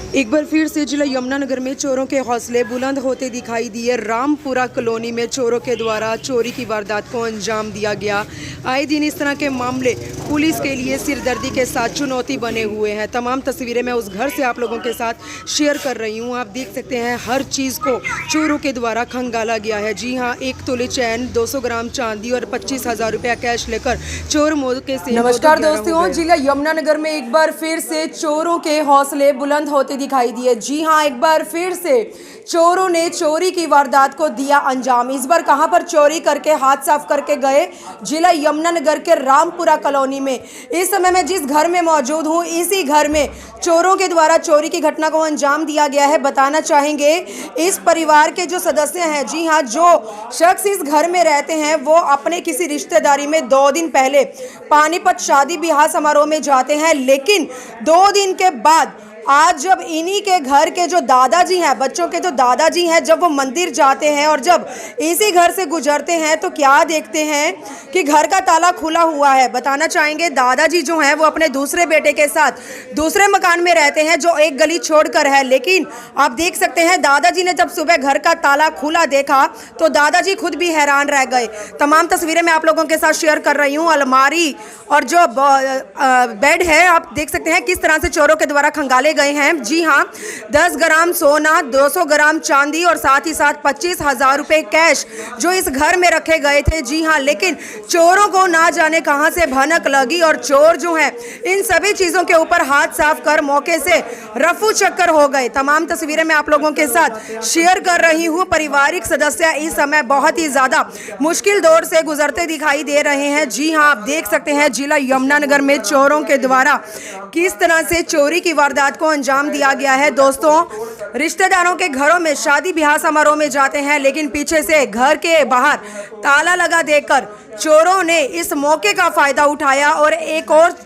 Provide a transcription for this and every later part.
एक बार फिर से जिला यमुनानगर में चोरों के हौसले बुलंद होते दिखाई दिए। रामपुरा कॉलोनी में चोरों के द्वारा चोरी की वारदात को अंजाम दिया गया। आए दिन इस तरह के मामले पुलिस के लिए सिरदर्दी के साथ चुनौती बने हुए हैं। तमाम तस्वीरें मैं उस घर से आप लोगों के साथ शेयर कर रही हूँ। आप देख सकते हैं हर चीज़ को चोरों के द्वारा खंगाला गया है। जी हाँ, 1 तोले चैन, 200 ग्राम चांदी और 25,000 रुपया कैश लेकर चोर मौके से। नमस्कार दोस्तों, जिला यमुनानगर में एक बार फिर से चोरों के हौसले बुलंद होते दिखाई दिए। जी हाँ, एक बार फिर से चोरों ने चोरी की वारदात को दिया अंजाम। इस बार कहां पर चोरी करके हाथ साफ करके गए? जिला यमुनानगर के रामपुरा कॉलोनी में। इस समय मैं जिस घर में मौजूद हूं, इसी घर में चोरों के द्वारा चोरी की घटना को अंजाम दिया गया है। बताना चाहेंगे इस परिवार के जो सदस्य हैं, जी हाँ, जो शख्स इस घर में रहते हैं वो अपने किसी रिश्तेदारी में 2 दिन पहले पानीपत शादी ब्याह समारोह में जाते हैं, लेकिन 2 दिन के बाद आज जब इन्हीं के घर के जो दादाजी हैं, बच्चों के जो दादाजी हैं, जब वो मंदिर जाते हैं और जब इसी घर से गुजरते हैं तो क्या देखते हैं कि घर का ताला खुला हुआ है। बताना चाहेंगे दादाजी जो हैं वो अपने दूसरे बेटे के साथ दूसरे मकान में रहते हैं जो एक गली छोड़कर है, लेकिन आप देख सकते हैं दादाजी ने जब सुबह घर का ताला खुला देखा तो दादाजी खुद भी हैरान रह गए। तमाम तस्वीरें मैं आप लोगों के साथ शेयर कर रही हूँ। अलमारी और जो बेड है, आप देख सकते हैं किस तरह से चोरों के द्वारा खंगाले गए हैं। जी हाँ, 10 ग्राम सोना, 200 ग्राम चांदी और साथ ही साथ 25,000 रुपए कैश जो इस घर में रखे गए थे। जी हाँ, लेकिन चोरों को ना जाने कहां से भनक लगी और चोर जो है इन सभी चीजों के ऊपर हाथ साफ कर मौके से रफू चक्कर हो गए। तमाम तस्वीरें मैं आप लोगों के साथ शेयर कर रही हूँ। पारिवारिक सदस्य इस समय बहुत ही ज्यादा मुश्किल दौर से गुजरते दिखाई दे रहे हैं। जी हाँ, आप देख सकते हैं जिला यमुनानगर में चोरों के द्वारा किस तरह से चोरी की वारदात को अंजाम दिया गया है। दोस्तों, रिश्तेदारों के घरों में शादी ब्याह समारोह में जाते हैं, लेकिन पीछे से घर के बाहर ताला लगा देकर चोरों ने इस मौके का फायदा उठाया। और एक और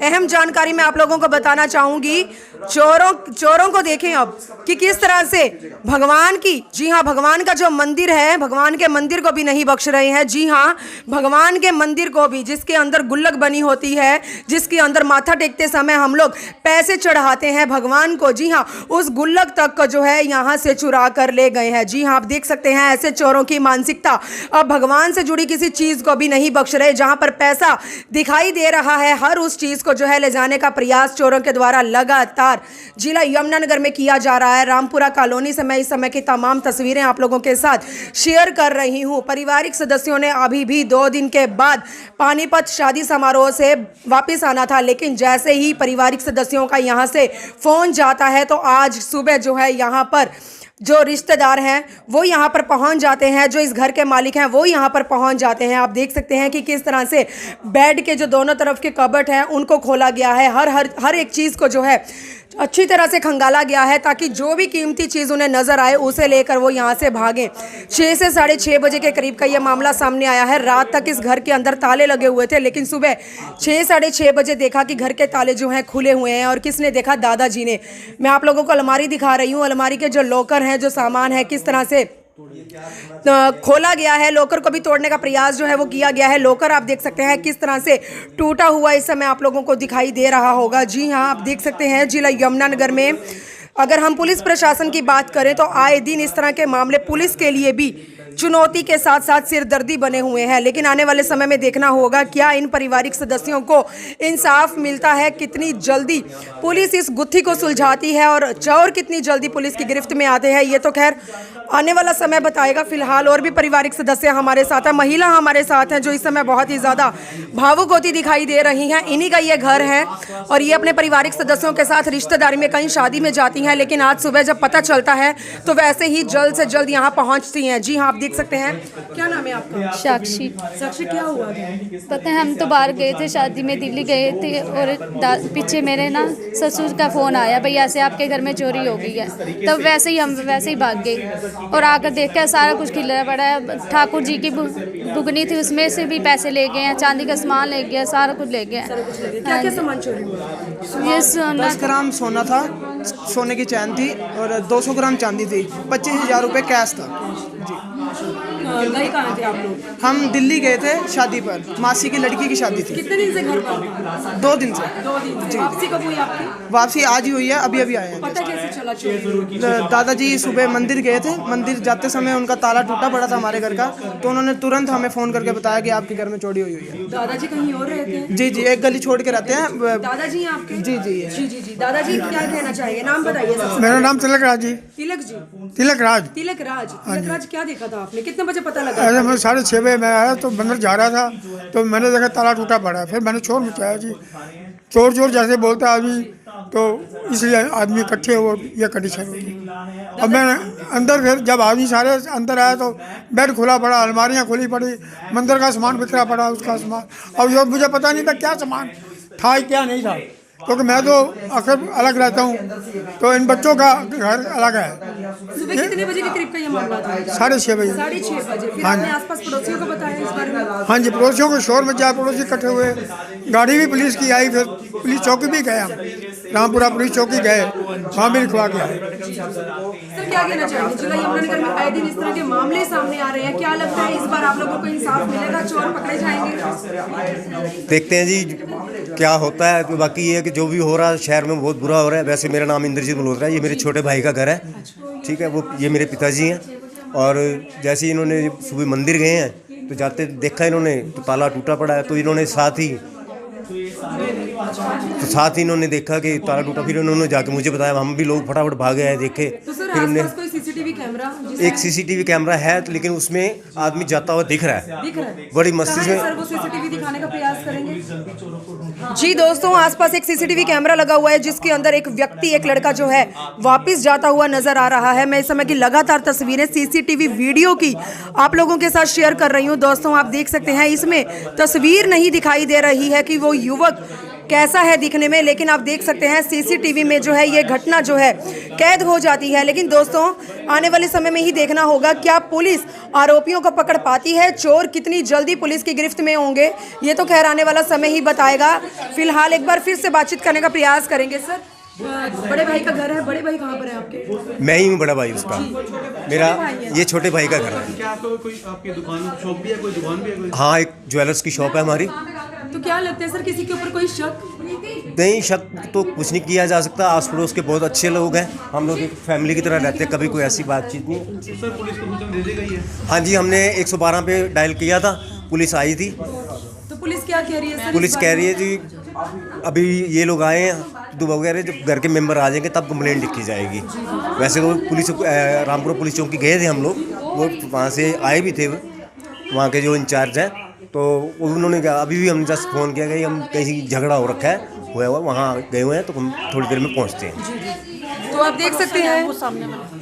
अहम जानकारी मैं आप लोगों को बताना चाहूंगी, चोरों को देखें अब कि किस तरह से भगवान की, जी हाँ, भगवान का जो मंदिर है, भगवान के मंदिर को भी नहीं बख्श रहे हैं। जी हाँ, भगवान के मंदिर को भी, जिसके अंदर गुल्लक बनी होती है, जिसके अंदर माथा टेकते समय हम लोग पैसे चढ़ाते हैं भगवान को, जी हाँ, उस गुल्लक तक को जो है यहाँ से चुरा कर ले गए हैं। जी हाँ, आप देख सकते हैं ऐसे चोरों की मानसिकता अब भगवान से जुड़ी किसी चीज़ को भी नहीं बख्श रहे। जहाँ पर पैसा दिखाई दे रहा है, हर उस चीज़ को जो है ले जाने का प्रयास चोरों के द्वारा लगातार जिला यमुनानगर में किया जा रहा है। रामपुरा कॉलोनी से मैं इस समय की तमाम तस्वीरें आप लोगों के साथ शेयर कर रही हूं। पारिवारिक सदस्यों ने अभी भी 2 दिन के बाद पानीपत शादी समारोह से वापस आना था, लेकिन जैसे ही पारिवारिक सदस्यों का यहां से फोन जाता है तो आज सुबह जो है यहां पर जो रिश्तेदार हैं वो यहाँ पर पहुँच जाते हैं, जो इस घर के मालिक हैं वो यहाँ पर पहुँच जाते हैं। आप देख सकते हैं कि किस तरह से बेड के जो दोनों तरफ के कबर्ड हैं उनको खोला गया है। हर एक चीज़ को जो है अच्छी तरह से खंगाला गया है ताकि जो भी कीमती चीज़ उन्हें नज़र आए उसे लेकर वो यहाँ से भागें। 6 से 6:30 बजे के करीब का ये मामला सामने आया है। रात तक इस घर के अंदर ताले लगे हुए थे, लेकिन सुबह 6 साढ़े 6 बजे देखा कि घर के ताले जो हैं खुले हुए हैं। और किसने देखा? दादाजी ने। मैं आप लोगों को अलमारी दिखा रही हूँ। अलमारी के जो लॉकर हैं, जो सामान है, किस तरह से खोला गया है। लॉकर को भी तोड़ने का प्रयास जो है वो किया गया है। लॉकर आप देख सकते हैं किस तरह से टूटा हुआ इस समय आप लोगों को दिखाई दे रहा होगा। जी हाँ, आप देख सकते हैं जिला यमुनानगर में अगर हम पुलिस प्रशासन की बात करें तो आए दिन इस तरह के मामले पुलिस के लिए भी चुनौती के साथ साथ सिरदर्दी बने हुए हैं। लेकिन आने वाले समय में देखना होगा क्या इन पारिवारिक सदस्यों को इंसाफ मिलता है, कितनी जल्दी पुलिस इस गुत्थी को सुलझाती है और चोर कितनी जल्दी पुलिस की गिरफ्त में आते हैं। ये तो खैर आने वाला समय बताएगा। फिलहाल और भी पारिवारिक सदस्य हमारे साथ हैं, महिला हमारे साथ हैं जो इस समय बहुत ही ज़्यादा भावुक होती दिखाई दे रही हैं। इन्हीं का ये घर है और ये अपने पारिवारिक सदस्यों के साथ रिश्तेदारी में कहीं शादी में जाती हैं, लेकिन आज सुबह जब पता चलता है तो वैसे ही जल्द से जल्द यहाँ पहुँचती हैं। जी हाँ, आप देख सकते हैं। क्या नाम है आपका? साक्षी। साक्षी, क्या हुआ था? पता है, हम तो बाहर गए थे, शादी में दिल्ली गए थे और पीछे मेरे ना ससुर का फ़ोन आया, भैया ऐसे आपके घर में चोरी हो गई है। तब हम वैसे ही भाग गए और आकर देखा सारा कुछ खिला पड़ा है। ठाकुर जी की बुगनी थी, उसमें से भी पैसे ले गए हैं, चांदी का सामान ले गया, सारा कुछ ले गया। क्या क्या सामान चोरी हुआ? ये सोना, 10 ग्राम सोना था, सोने की चैन थी और 200 ग्राम चांदी थी, 25,000 रुपये कैश था। जी, गए कहाँ थे आप लोग? हम दिल्ली गए थे शादी पर, मासी की लड़की की शादी थी। कितने दिन से घर पर? 2 दिन से। 2 दिन से। वापसी कब हुई आपकी? वापसी आज ही हुई है, अभी अभी आए हैं। पता कैसे चला चोरी? दादाजी सुबह मंदिर गए थे, मंदिर जाते समय उनका ताला टूटा पड़ा था हमारे घर का, तो उन्होंने तुरंत हमें फ़ोन करके बताया कि आपके घर में चोरी हुई है। दादाजी कहीं और रहते हैं? जी जी, एक गली छोड़ के रहते हैं। दादाजी हैं आपके? जी जी। जी जी जी। दादाजी क्या कहना चाहेंगे? नाम बताइए सबसे। मेरा नाम तिलक राज जी। तिलक जी। तिलक राज। तिलक राज। तिलक राज क्या देखा था आपने? कितने बजे पता लगा? ऐसे मैं 6:30 बजे मैं आया तो मंदिर जा रहा था, तो मैंने देखा ताला टूटा पड़ा है। फिर मैंने शोर मचाया जी, चोर चोर जैसे बोलता है आदमी, तो इसलिए आदमी इकट्ठे हो ये कंडीशन हुई। अब मैं अंदर, फिर जब आदमी सारे अंदर आया तो बेड खुला पड़ा, अलमारियाँ खुली पड़ी, मंदिर का सामान बिखरा पड़ा, उसका सामान। अब ये मुझे पता नहीं था क्या सामान था क्या नहीं था, क्योंकि मैं तो अक्सर अलग रहता हूँ, तो इन बच्चों का घर अलग है। सुबह कितने बजे के करीब का ये मामला था? 6:30 बजे। 6:30 बजे। फिर हाँ आपने जी। आसपास पड़ोसियों को बताया इस बारे में? हाँ जी, पड़ोसियों को शोर मचा, पड़ोसी इकट्ठे हुए, गाड़ी भी पुलिस की आई, फिर पुलिस चौकी भी गए, हम रामपुरा पुलिस चौकी गए, वहाँ भी लिखवा के आए। सर क्या कहना चाहेंगे? जिला यमुनानगर में आए दिन इस तरह के मामले सामने आ रहे हैं, क्या लगता है इस बार आप लोगों को इंसाफ मिलेगा? चोर पकड़े जाएंगे? देखते हैं जी क्या होता है। तो बाकी ये है कि जो भी हो रहा है शहर में बहुत बुरा हो रहा है। वैसे मेरा नाम इंद्रजीत मल्होत्रा है, ये मेरे छोटे भाई का घर है, ठीक है, वो ये मेरे पिताजी हैं। और जैसे इन्होंने सुबह मंदिर गए हैं तो जाते देखा इन्होंने तो ताला टूटा पड़ा है, तो इन्होंने साथ ही इन्होंने देखा कि ताला टूटा, फिर उन्होंने जाके मुझे बताया, हम भी लोग फटाफट भागे आए, देखे। तो सर फिर हमने आसपास कोई सीसीटीवी कैमरा? एक सीसीटीवी कैमरा है, लेकिन उसमें आदमी जाता हुआ दिख रहा है, दिख रहा है? बड़ी मस्ती कहाँ से। है सर, वो सीसीटीवी दिखाने का प्रयास करेंगे? जी दोस्तों, आसपास एक सीसीटीवी कैमरा लगा हुआ है जिसके अंदर एक व्यक्ति, एक लड़का जो है वापस जाता हुआ नजर आ रहा है। मैं इस समय की लगातार तस्वीरें सीसीटीवी वीडियो की आप लोगों के साथ शेयर कर रही हूँ। दोस्तों आप देख सकते हैं, इसमें तस्वीर नहीं दिखाई दे रही है कि वो युवक कैसा है दिखने में, लेकिन आप देख सकते हैं सीसीटीवी में जो है ये घटना जो है कैद हो जाती है। लेकिन दोस्तों आने वाले समय में ही देखना होगा क्या पुलिस आरोपियों को पकड़ पाती है, चोर कितनी जल्दी पुलिस की गिरफ्त में होंगे, ये तो खैर आने वाला समय ही बताएगा। फिलहाल एक बार फिर से बातचीत करने का प्रयास करेंगे। सर बड़े भाई का घर है, बड़े भाई कहाँ पर है आपके? मैं ही हूँ बड़ा भाई उसका, मेरा ये छोटे भाई का घर है। क्या आपको कोई आपकी दुकान शॉप भी है, कोई दुकान भी है कोई? हाँ, एक ज्वेलर्स की शॉप है हमारी। तो क्या लगता है सर, किसी के ऊपर कोई शक? नहीं, शक तो कुछ नहीं किया जा सकता। आस पड़ोस के बहुत अच्छे लोग हैं, हम लोग एक फैमिली की तरह रहते हैं, कभी कोई ऐसी बातचीत नहीं। सर पुलिस को सूचना दे दी गई है? हाँ जी, हमने 112 पे डायल किया था, पुलिस आई थी। तो पुलिस क्या कह रही है सर? पुलिस कह रही है जी अभी ये लोग आए हैं तो वगैरह, जब घर के मेंबर आ जाएंगे तब कंप्लेंट लिखी जाएगी। वैसे तो पुलिस रामपुरा पुलिस चौकी गए थे हम लोग, वो वहाँ से आए भी थे वहाँ के जो इंचार्ज हैं, तो उन्होंने कहा अभी भी हमने जस्ट फ़ोन किया कि हम कहीं झगड़ा हो रखा है, हुआ वहाँ गए हुए हैं, तो हम थोड़ी देर में पहुँचते हैं। तो आप देख सकते हैं,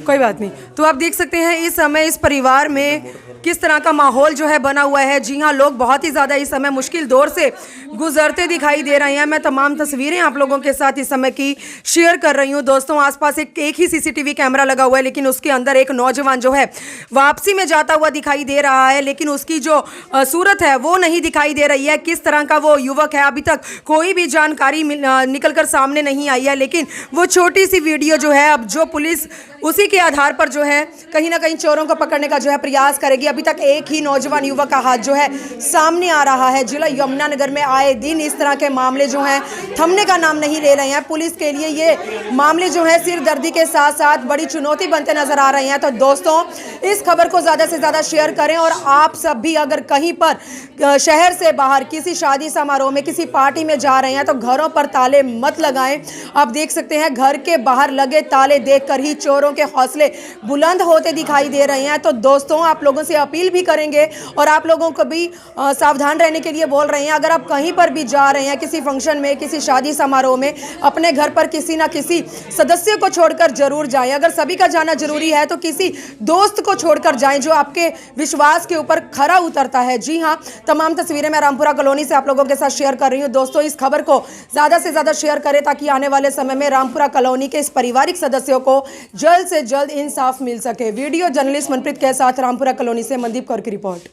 कोई बात नहीं, तो आप देख सकते हैं इस समय इस परिवार में किस तरह का माहौल जो है बना हुआ है। जी हाँ, लोग बहुत ही ज़्यादा इस समय मुश्किल दौर से गुजरते दिखाई दे रहे हैं। मैं तमाम तस्वीरें आप लोगों के साथ इस समय की शेयर कर रही हूँ। दोस्तों आसपास एक ही सीसीटीवी कैमरा लगा हुआ है, लेकिन उसके अंदर एक नौजवान जो है वापसी में जाता हुआ दिखाई दे रहा है, लेकिन उसकी जो सूरत है वो नहीं दिखाई दे रही है। किस तरह का वो युवक है अभी तक कोई भी जानकारी निकल कर सामने नहीं आई है, लेकिन वो छोटी सी वीडियो जो है अब जो पुलिस उसी के आधार पर जो है कहीं ना कहीं चोरों को पकड़ने का जो है प्रयास करेगी। अभी तक एक ही नौजवान युवक का हाथ जो है सामने आ रहा है। जिला यमुनानगर में आए दिन इस तरह के मामले जो हैं थमने का नाम नहीं ले रहे हैं। पुलिस के लिए ये मामले जो है सिरदर्दी के साथ साथ बड़ी चुनौती बनते नजर आ रहे हैं। तो दोस्तों इस खबर को ज़्यादा से ज़्यादा शेयर करें, और आप सब भी अगर कहीं पर शहर से बाहर किसी शादी समारोह में किसी पार्टी में जा रहे हैं तो घरों पर ताले मत लगाएं। आप देख सकते हैं घर के बाहर लगे ताले देखकर ही चोरों के हौसले बुलंद होते दिखाई दे रहे हैं। तो दोस्तों आप लोगों से अपील भी करेंगे और आप लोगों को भी सावधान रहने के लिए बोल रहे हैं। अगर आप कहीं पर भी जा रहे हैं, किसी फंक्शन में, किसी शादी समारोह में, अपने घर पर किसी ना किसी सदस्य को छोड़कर जरूर जाएं। अगर सभी का जाना जरूरी है तो किसी दोस्त को छोड़कर जाएं जो आपके विश्वास के ऊपर खरा उतरता है। जी हाँ, तमाम तस्वीरें मैं रामपुरा कॉलोनी से आप लोगों के साथ शेयर कर रही हूँ। दोस्तों इस खबर को ज़्यादा से ज़्यादा शेयर करें ताकि आने वाले समय में रामपुरा कॉलोनी के इस पारिवारिक सदस्यों को जल्द से जल्द इंसाफ मिल सके। वीडियो जर्नलिस्ट मनप्रीत के साथ रामपुरा कॉलोनी से मनदीप कौर की रिपोर्ट।